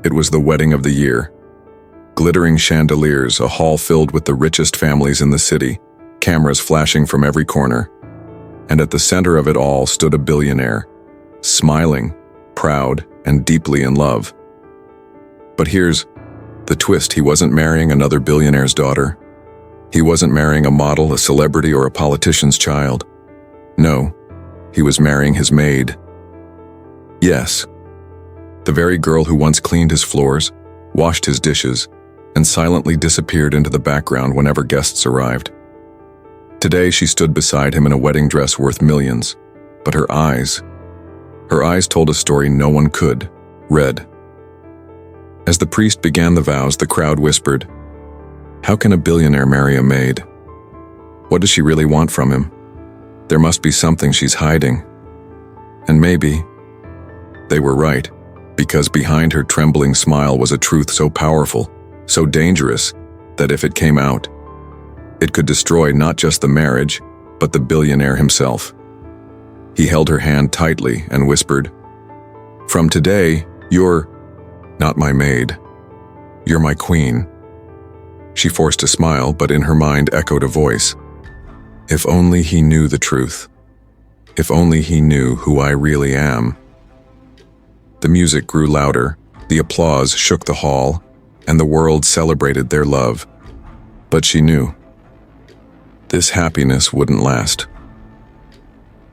It was the wedding of the year. Glittering chandeliers, a hall filled with the richest families in the city, cameras flashing from every corner. And at the center of it all stood a billionaire, smiling, proud, and deeply in love. But here's the twist: he wasn't marrying another billionaire's daughter. He wasn't marrying a model, a celebrity, or a politician's child. No, he was marrying his maid. Yes, the very girl who once cleaned his floors, washed his dishes, and silently disappeared into the background whenever guests arrived. Today she stood beside him in a wedding dress worth millions, but her eyes told a story no one could read. As the priest began the vows, the crowd whispered, "How can a billionaire marry a maid? What does she really want from him? There must be something she's hiding." And maybe they were right, because behind her trembling smile was a truth so powerful, so dangerous, that if it came out, it could destroy not just the marriage, but the billionaire himself. He held her hand tightly and whispered, "From today, you're not my maid. You're my queen." She forced a smile, but in her mind echoed a voice. If only he knew the truth. If only he knew who I really am. The music grew louder, the applause shook the hall, and the world celebrated their love. But she knew this happiness wouldn't last.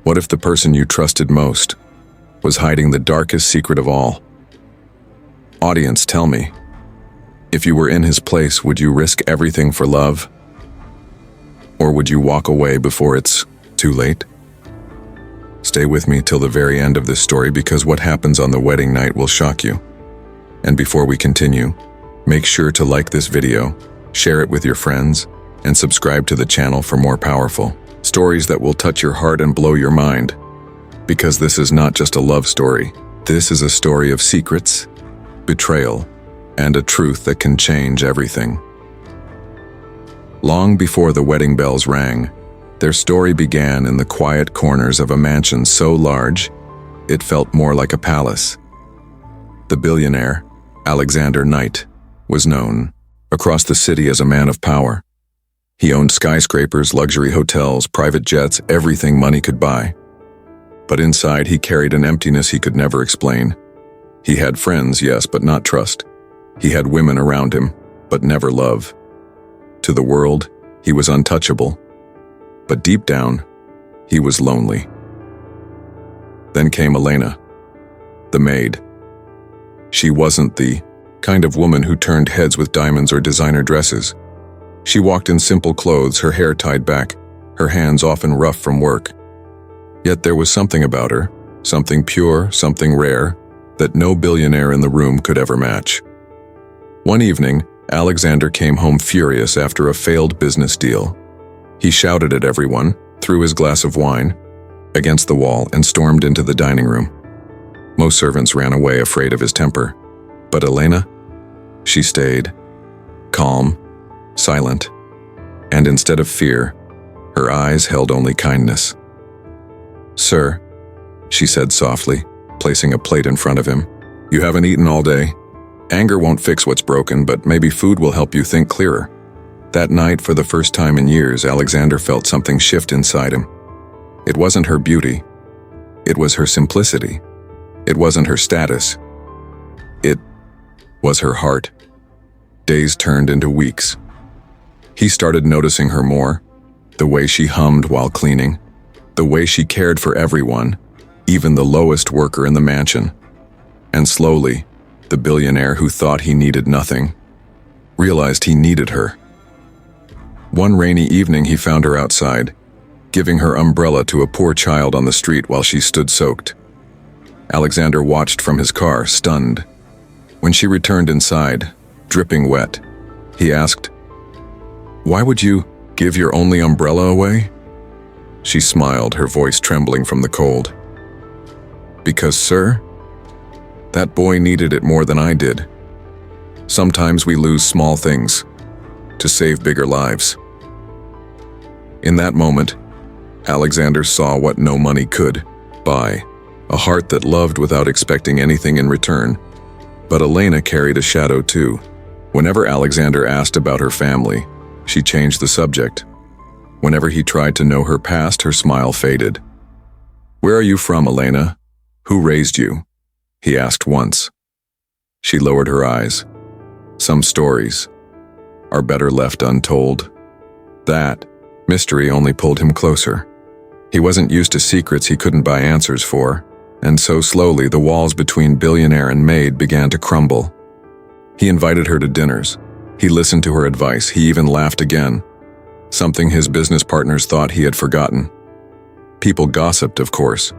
What if the person you trusted most was hiding the darkest secret of all? Audience, tell me, if you were in his place, would you risk everything for love? Or would you walk away before it's too late? Stay with me till the very end of this story, because what happens on the wedding night will shock you. And before we continue, make sure to like this video, share it with your friends, and subscribe to the channel for more powerful stories that will touch your heart and blow your mind. Because this is not just a love story. This is a story of secrets, betrayal, and a truth that can change everything. Long before the wedding bells rang, their story began in the quiet corners of a mansion so large, it felt more like a palace. The billionaire, Alexander Knight, was known across the city as a man of power. He owned skyscrapers, luxury hotels, private jets, everything money could buy. But inside he carried an emptiness he could never explain. He had friends, yes, but not trust. He had women around him, but never love. To the world, he was untouchable. But deep down, he was lonely. Then came Elena, the maid. She wasn't the kind of woman who turned heads with diamonds or designer dresses. She walked in simple clothes, her hair tied back, her hands often rough from work. Yet there was something about her, something pure, something rare, that no billionaire in the room could ever match. One evening, Alexander came home furious after a failed business deal. He shouted at everyone, threw his glass of wine against the wall, and stormed into the dining room. Most servants ran away, afraid of his temper. But Elena, she stayed, calm, silent, and instead of fear, her eyes held only kindness. "Sir," she said softly, placing a plate in front of him, "you haven't eaten all day. Anger won't fix what's broken, but maybe food will help you think clearer." That night, for the first time in years, Alexander felt something shift inside him. It wasn't her beauty. It was her simplicity. It wasn't her status. It was her heart. Days turned into weeks. He started noticing her more, the way she hummed while cleaning, the way she cared for everyone, even the lowest worker in the mansion. And slowly, the billionaire who thought he needed nothing realized he needed her. One rainy evening, he found her outside, giving her umbrella to a poor child on the street while she stood soaked. Alexander watched from his car, stunned. When she returned inside, dripping wet, he asked, "Why would you give your only umbrella away?" She smiled, her voice trembling from the cold. "Because, sir, that boy needed it more than I did. Sometimes we lose small things to save bigger lives." In that moment, Alexander saw what no money could buy: a heart that loved without expecting anything in return, But Elena carried a shadow too. Whenever Alexander asked about her family, she changed the subject. Whenever he tried to know her past, her smile faded. "Where are you from, Elena? Who raised you?" he asked once. She lowered her eyes. "Some stories are better left untold." That mystery only pulled him closer. He wasn't used to secrets he couldn't buy answers for, and so slowly the walls between billionaire and maid began to crumble. He invited her to dinners. He listened to her advice. He even laughed again, something his business partners thought he had forgotten. People gossiped, of course.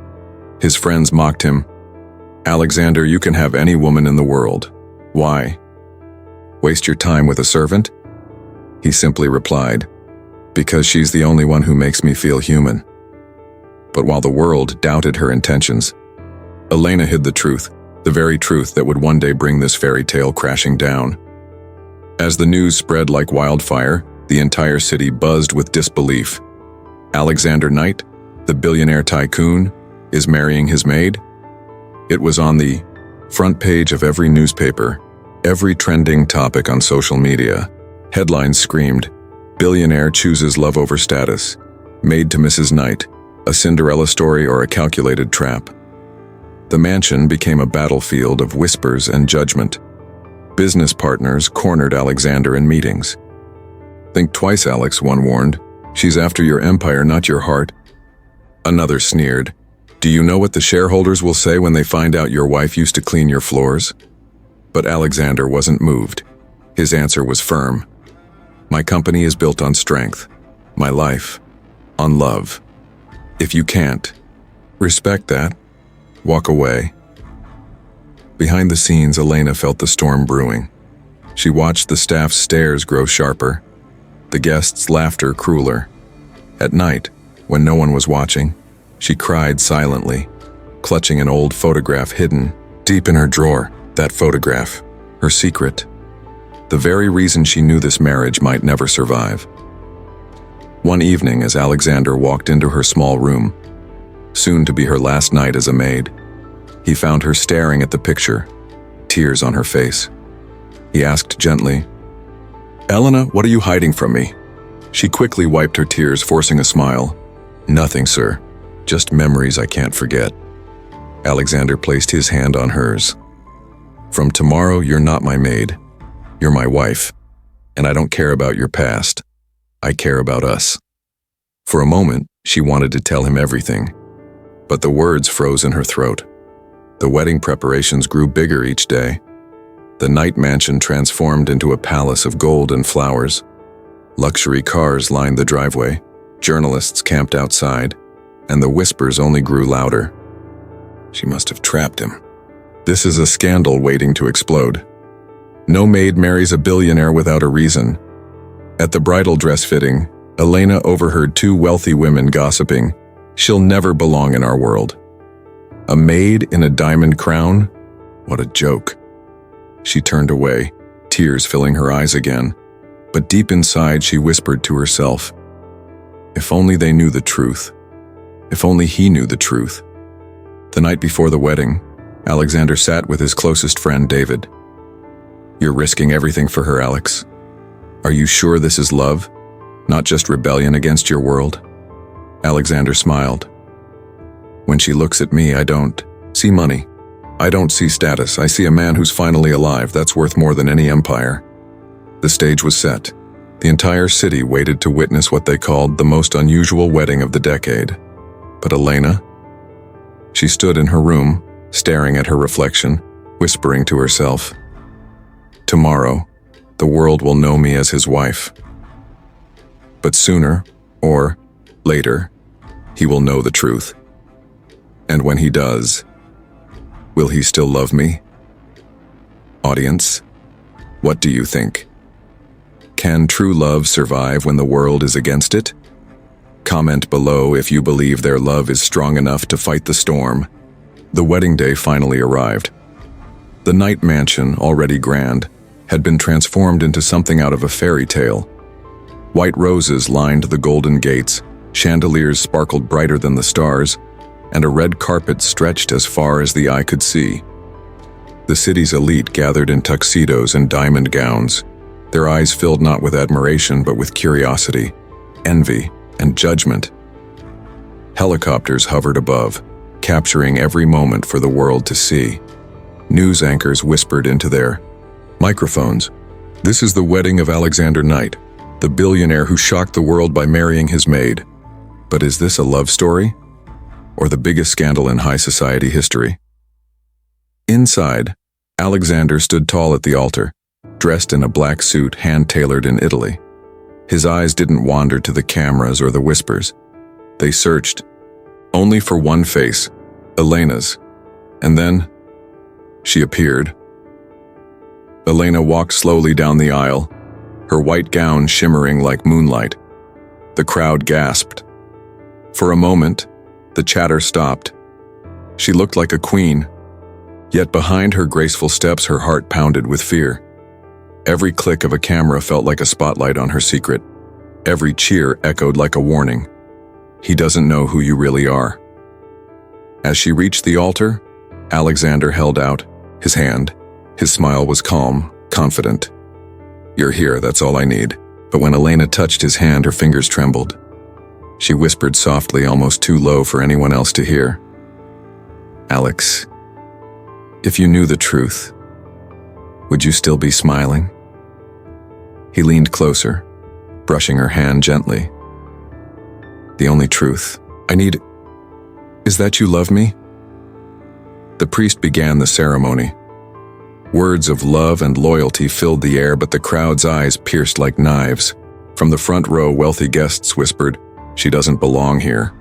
His friends mocked him. "Alexander, you can have any woman in the world. Why? Waste your time with a servant?" He simply replied, "Because she's the only one who makes me feel human." But while the world doubted her intentions, Elena hid the truth, the very truth that would one day bring this fairy tale crashing down. As the news spread like wildfire, the entire city buzzed with disbelief. Alexander Knight, the billionaire tycoon, is marrying his maid? It was on the front page of every newspaper, every trending topic on social media. Headlines screamed, "Billionaire chooses love over status," "Maid to Mrs. Knight," a Cinderella story or a calculated trap. The mansion became a battlefield of whispers and judgment. Business partners cornered Alexander in meetings. "Think twice, Alex," one warned. "She's after your empire, not your heart." Another sneered, "Do you know what the shareholders will say when they find out your wife used to clean your floors?" But Alexander wasn't moved. His answer was firm. "My company is built on strength. My life, on love. If you can't respect that, walk away." Behind the scenes, Elena felt the storm brewing. She watched the staff's stares grow sharper, the guests' laughter crueler. At night, when no one was watching, she cried silently, clutching an old photograph hidden deep in her drawer. That photograph, her secret, the very reason she knew this marriage might never survive. One evening, as Alexander walked into her small room, soon to be her last night as a maid, he found her staring at the picture, tears on her face. He asked gently, "Elena, what are you hiding from me?" She quickly wiped her tears, forcing a smile. "Nothing, sir. Just memories I can't forget." Alexander placed his hand on hers. "From tomorrow, you're not my maid. You're my wife. And I don't care about your past. I care about us." For a moment, she wanted to tell him everything, but the words froze in her throat. The wedding preparations grew bigger each day. The Knight mansion transformed into a palace of gold and flowers. Luxury cars lined the driveway, journalists camped outside, and the whispers only grew louder. She must have trapped him. This is a scandal waiting to explode. No maid marries a billionaire without a reason. At the bridal dress fitting, Elena overheard two wealthy women gossiping, "She'll never belong in our world." A maid in a diamond crown? What a joke. She turned away, tears filling her eyes again, but deep inside she whispered to herself, "If only they knew the truth. If only he knew the truth." The night before the wedding, Alexander sat with his closest friend, David. "You're risking everything for her, Alex. Are you sure this is love, not just rebellion against your world?" Alexander smiled. "When she looks at me, I don't see money. I don't see status. I see a man who's finally alive. That's worth more than any empire." The stage was set. The entire city waited to witness what they called the most unusual wedding of the decade. But Elena? She stood in her room, staring at her reflection, whispering to herself, "Tomorrow, the world will know me as his wife. But sooner, or later, he will know the truth. And when he does, will he still love me?" Audience, what do you think? Can true love survive when the world is against it? Comment below if you believe their love is strong enough to fight the storm. The wedding day finally arrived. The Knight mansion, already grand, had been transformed into something out of a fairy tale. White roses lined the golden gates, chandeliers sparkled brighter than the stars, and a red carpet stretched as far as the eye could see. The city's elite gathered in tuxedos and diamond gowns, their eyes filled not with admiration but with curiosity, envy, and judgment. Helicopters hovered above, capturing every moment for the world to see. News anchors whispered into their microphones, "This is the wedding of Alexander Knight, the billionaire who shocked the world by marrying his maid." But is this a love story? Or the biggest scandal in high society history? Inside, Alexander stood tall at the altar, dressed in a black suit hand-tailored in Italy. His eyes didn't wander to the cameras or the whispers. They searched, only for one face, Elena's. And then, she appeared. Elena walked slowly down the aisle, her white gown shimmering like moonlight. The crowd gasped. For a moment, the chatter stopped. She looked like a queen, yet behind her graceful steps her heart pounded with fear. Every click of a camera felt like a spotlight on her secret. Every cheer echoed like a warning. He doesn't know who you really are. As she reached the altar, Alexander held out his hand. His smile was calm, confident. "You're here, that's all I need." But when Elena touched his hand, her fingers trembled. She whispered softly, almost too low for anyone else to hear, "Alex, if you knew the truth, would you still be smiling?" He leaned closer, brushing her hand gently. "The only truth I need is that you love me." The priest began the ceremony. Words of love and loyalty filled the air, but the crowd's eyes pierced like knives. From the front row, wealthy guests whispered, "She doesn't belong here.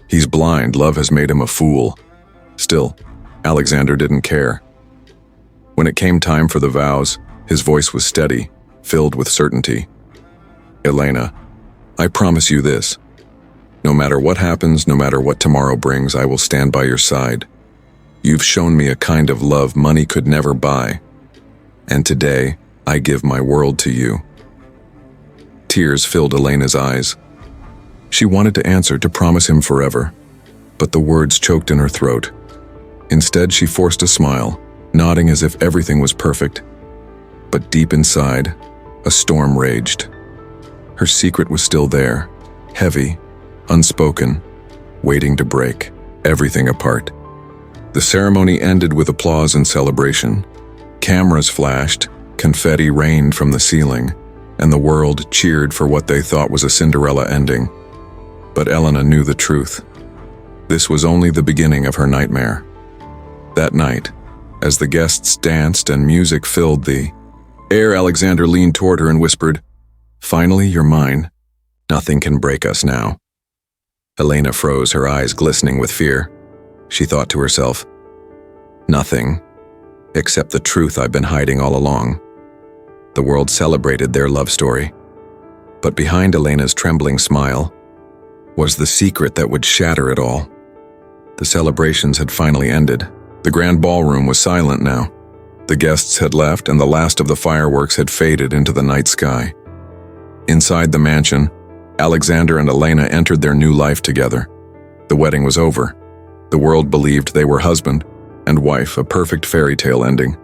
He's blind, love has made him a fool." Still, Alexander didn't care. When it came time for the vows, his voice was steady, filled with certainty. "Elena, I promise you this. No matter what happens, no matter what tomorrow brings, I will stand by your side. You've shown me a kind of love money could never buy. And today, I give my world to you." Tears filled Elena's eyes. She wanted to answer, to promise him forever, but the words choked in her throat. Instead, she forced a smile, nodding as if everything was perfect. But deep inside, a storm raged. Her secret was still there, heavy, unspoken, waiting to break everything apart. The ceremony ended with applause and celebration. Cameras flashed, confetti rained from the ceiling, and the world cheered for what they thought was a Cinderella ending. But Elena knew the truth. This was only the beginning of her nightmare. That night, as the guests danced and music filled the air, Alexander leaned toward her and whispered, "Finally, you're mine. Nothing can break us now." Elena froze, her eyes glistening with fear. She thought to herself, "Nothing, except the truth I've been hiding all along." The world celebrated their love story. But behind Elena's trembling smile was the secret that would shatter it all. The celebrations had finally ended. The grand ballroom was silent now. The guests had left, and the last of the fireworks had faded into the night sky. Inside the mansion, Alexander and Elena entered their new life together. The wedding was over. The world believed they were husband and wife, a perfect fairy tale ending.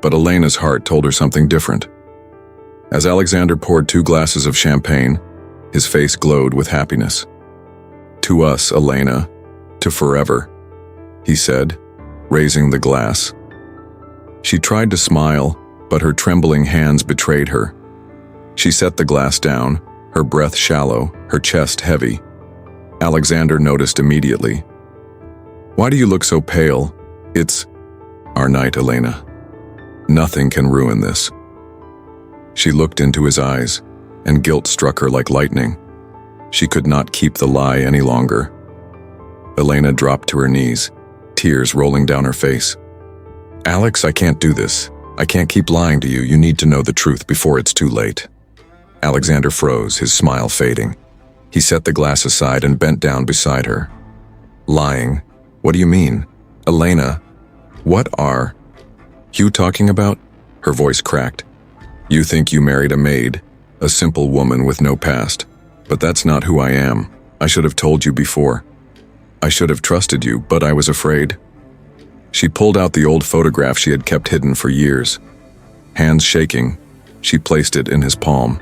But Elena's heart told her something different. As Alexander poured 2 glasses of champagne, his face glowed with happiness. "To us, Elena, to forever," he said, raising the glass. She tried to smile, but her trembling hands betrayed her. She set the glass down, her breath shallow, her chest heavy. Alexander noticed immediately. "Why do you look so pale? It's our night, Elena. Nothing can ruin this." She looked into his eyes, and guilt struck her like lightning. She could not keep the lie any longer. Elena dropped to her knees, tears rolling down her face. "Alex, I can't do this. I can't keep lying to you. You need to know the truth before it's too late." Alexander froze, his smile fading. He set the glass aside and bent down beside her. "Lying? What do you mean? Elena, what are you talking about?" Her voice cracked. "You think you married a maid, a simple woman with no past. But that's not who I am. I should have told you before. I should have trusted you, but I was afraid." She pulled out the old photograph she had kept hidden for years. Hands shaking, she placed it in his palm.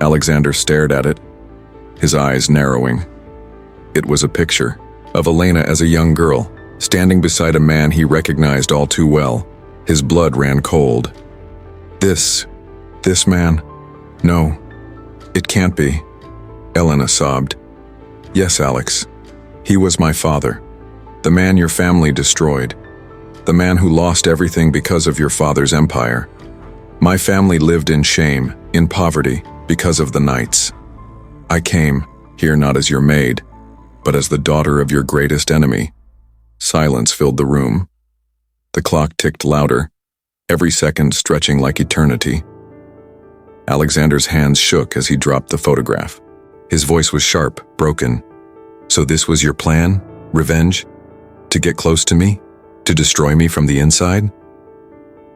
Alexander stared at it, his eyes narrowing. It was a picture of Elena as a young girl, standing beside a man he recognized all too well. His blood ran cold. This man? No, it can't be. Elena sobbed. Yes, Alex. He was my father. The man your family destroyed. The man who lost everything because of your father's empire. My family lived in shame, in poverty, because of the Knights. I came here not as your maid, but as the daughter of your greatest enemy. Silence filled the room. The clock ticked louder, every second stretching like eternity. Alexander's hands shook as he dropped the photograph. His voice was sharp, broken. So this was your plan? Revenge? To get close to me? To destroy me from the inside?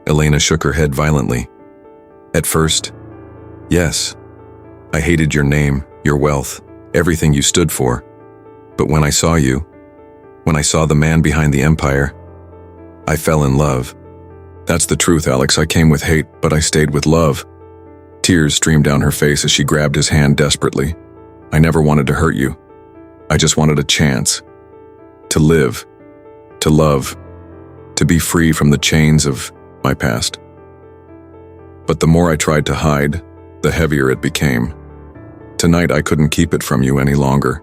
Elena shook her head violently. At first, yes. I hated your name, your wealth, everything you stood for. But when I saw you, when I saw the man behind the empire, I fell in love. That's the truth, Alex. I came with hate, but I stayed with love. Tears streamed down her face as she grabbed his hand desperately. I never wanted to hurt you. I just wanted a chance. To live. To love. To be free from the chains of my past. But the more I tried to hide, the heavier it became. Tonight I couldn't keep it from you any longer.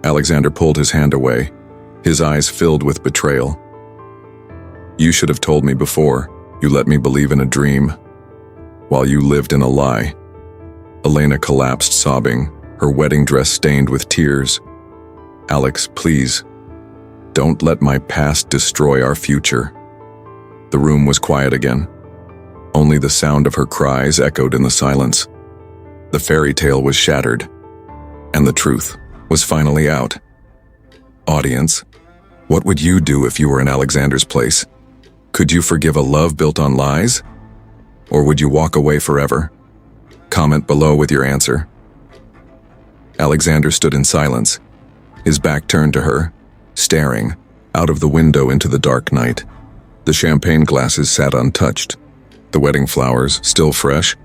Alexander pulled his hand away, his eyes filled with betrayal. You should have told me before. You let me believe in a dream, while you lived in a lie. Elena collapsed sobbing, her wedding dress stained with tears. Alex, please, don't let my past destroy our future. The room was quiet again. Only the sound of her cries echoed in the silence. The fairy tale was shattered, and the truth was finally out. Audience, what would you do if you were in Alexander's place? Could you forgive a love built on lies? Or would you walk away forever? Comment below with your answer. Alexander stood in silence, his back turned to her, staring out of the window into the dark night. The champagne glasses sat untouched. The wedding flowers, still fresh,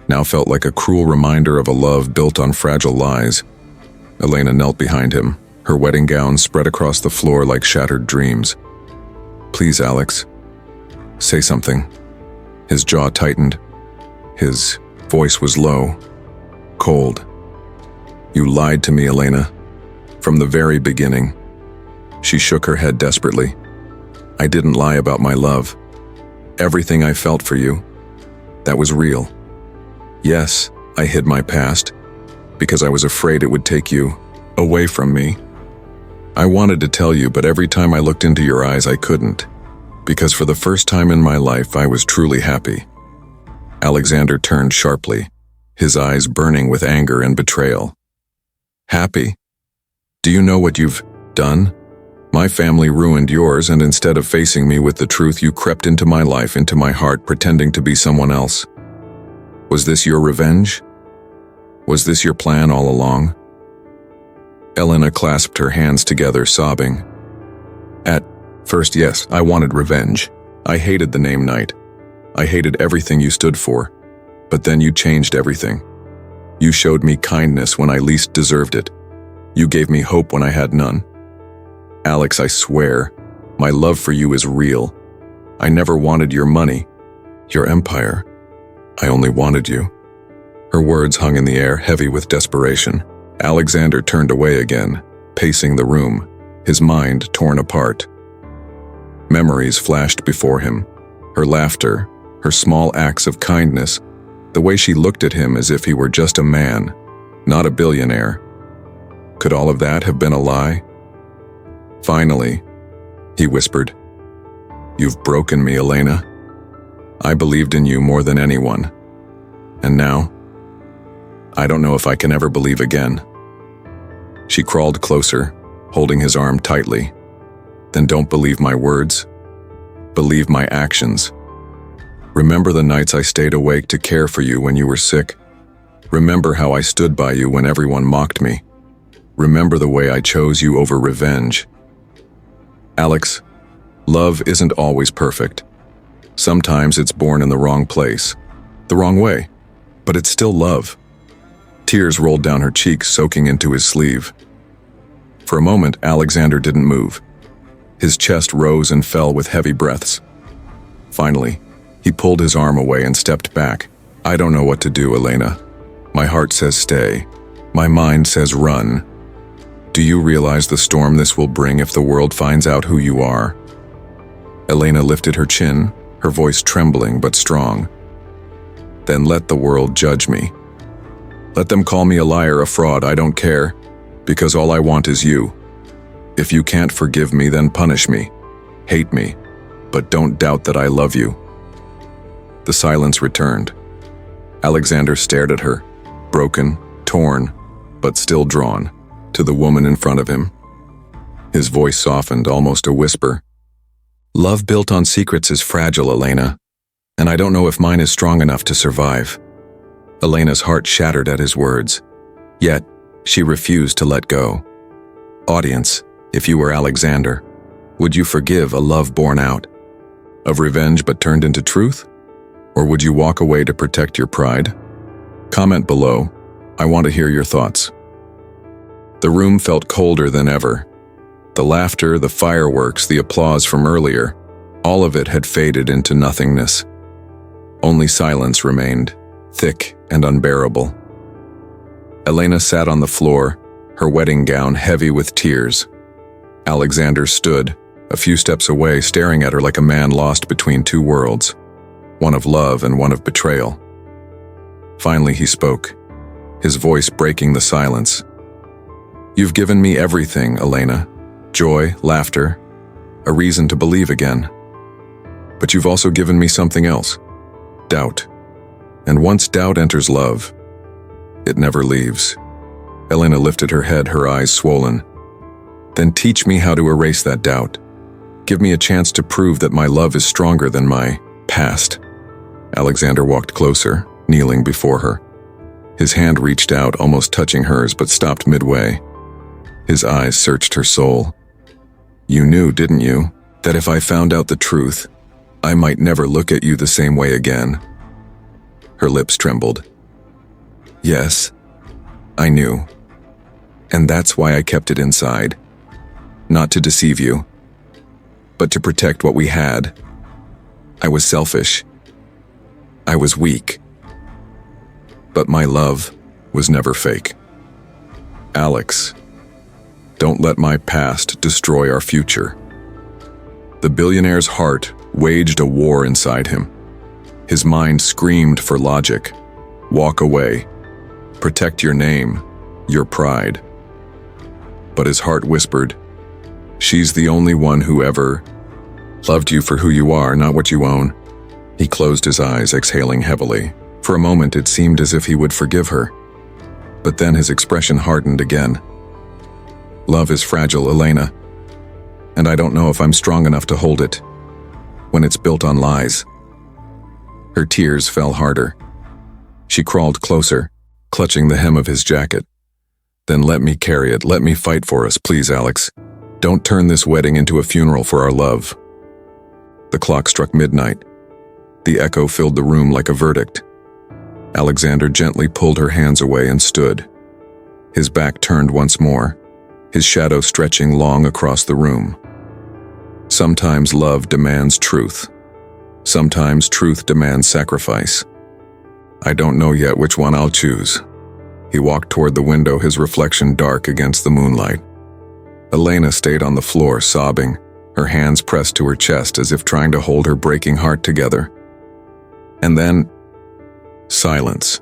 now felt like a cruel reminder of a love built on fragile lies. Elena knelt behind him, her wedding gown spread across the floor like shattered dreams. Please, Alex, say something. His jaw tightened. His voice was low, cold. You lied to me, Elena. From the very beginning. She shook her head desperately. I didn't lie about my love. Everything I felt for you, that was real. Yes, I hid my past, because I was afraid it would take you away from me. I wanted to tell you, but every time I looked into your eyes, I couldn't, because for the first time in my life, I was truly happy. Alexander turned sharply, his eyes burning with anger and betrayal. Happy? Do you know what you've done? My family ruined yours, and instead of facing me with the truth, you crept into my life, into my heart, pretending to be someone else. Was this your revenge? Was this your plan all along? Elena clasped her hands together, sobbing. At first, yes, I wanted revenge. I hated the name Knight. I hated everything you stood for. But then you changed everything. You showed me kindness when I least deserved it. You gave me hope when I had none. Alex, I swear, my love for you is real. I never wanted your money, your empire. I only wanted you. Her words hung in the air, heavy with desperation. Alexander turned away again, pacing the room, his mind torn apart. Memories flashed before him. Her laughter, her small acts of kindness, the way she looked at him as if he were just a man, not a billionaire. Could all of that have been a lie? Finally, he whispered, "You've broken me, Elena. I believed in you more than anyone. And now, I don't know if I can ever believe again." She crawled closer, holding his arm tightly. Then don't believe my words. Believe my actions. Remember the nights I stayed awake to care for you when you were sick. Remember how I stood by you when everyone mocked me. Remember the way I chose you over revenge. Alex, love isn't always perfect. Sometimes it's born in the wrong place, the wrong way, but it's still love. Tears rolled down her cheeks, soaking into his sleeve. For a moment, Alexander didn't move. His chest rose and fell with heavy breaths. Finally, he pulled his arm away and stepped back. I don't know what to do, Elena. My heart says stay. My mind says run. Do you realize the storm this will bring if the world finds out who you are? Elena lifted her chin, her voice trembling but strong. Then let the world judge me. Let them call me a liar, a fraud, I don't care, because all I want is you. If you can't forgive me, then punish me. Hate me, but don't doubt that I love you. The silence returned. Alexander stared at her, broken, torn, but still drawn, to the woman in front of him. His voice softened, almost a whisper. Love built on secrets is fragile, Elena, and I don't know if mine is strong enough to survive. Elena's heart shattered at his words, yet she refused to let go. Audience, if you were Alexander, would you forgive a love born out of revenge but turned into truth? Or would you walk away to protect your pride? Comment below. I want to hear your thoughts. The room felt colder than ever. The laughter, the fireworks, the applause from earlier, all of it had faded into nothingness. Only silence remained, thick and unbearable. Elena sat on the floor, her wedding gown heavy with tears. Alexander stood, a few steps away, staring at her like a man lost between two worlds, one of love and one of betrayal. Finally he spoke, his voice breaking the silence. You've given me everything, Elena. Joy, laughter, a reason to believe again. But you've also given me something else, doubt. And once doubt enters love, it never leaves. Elena lifted her head, her eyes swollen. Then teach me how to erase that doubt. Give me a chance to prove that my love is stronger than my past. Alexander walked closer, kneeling before her. His hand reached out, almost touching hers, but stopped midway. His eyes searched her soul. You knew, didn't you, that if I found out the truth, I might never look at you the same way again? Her lips trembled. Yes, I knew. And that's why I kept it inside. Not to deceive you, but to protect what we had. I was selfish. I was weak. But my love was never fake. Alex, don't let my past destroy our future. The billionaire's heart waged a war inside him. His mind screamed for logic. Walk away. Protect your name, your pride. But his heart whispered, she's the only one who ever loved you for who you are, not what you own. He closed his eyes, exhaling heavily. For a moment it seemed as if he would forgive her. But then his expression hardened again. Love is fragile, Elena, and I don't know if I'm strong enough to hold it when it's built on lies. Her tears fell harder. She crawled closer, clutching the hem of his jacket. Then let me carry it, let me fight for us, please, Alex. Don't turn this wedding into a funeral for our love. The clock struck midnight. The echo filled the room like a verdict. Alexander gently pulled her hands away and stood. His back turned once more, his shadow stretching long across the room. Sometimes love demands truth. Sometimes truth demands sacrifice. I don't know yet which one I'll choose. He walked toward the window, his reflection dark against the moonlight. Elena stayed on the floor, sobbing, her hands pressed to her chest as if trying to hold her breaking heart together. And then, silence.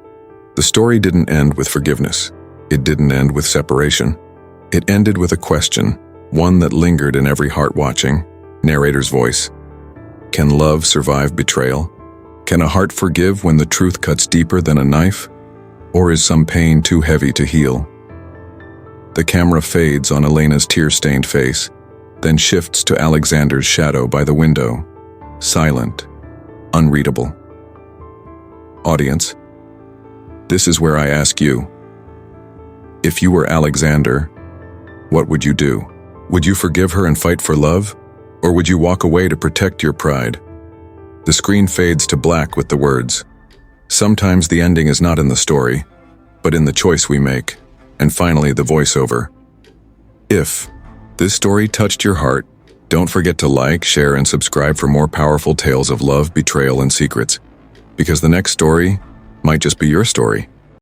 The story didn't end with forgiveness. It didn't end with separation. It ended with a question, one that lingered in every heart watching. Narrator's voice. Can love survive betrayal? Can a heart forgive when the truth cuts deeper than a knife? Or is some pain too heavy to heal? The camera fades on Elena's tear-stained face, then shifts to Alexander's shadow by the window, silent, unreadable. Audience, this is where I ask you. If you were Alexander, what would you do? Would you forgive her and fight for love? Or would you walk away to protect your pride? The screen fades to black with the words, "Sometimes the ending is not in the story, but in the choice we make." And finally, the voiceover. If this story touched your heart, don't forget to like, share, and subscribe for more powerful tales of love, betrayal, and secrets. Because the next story might just be your story.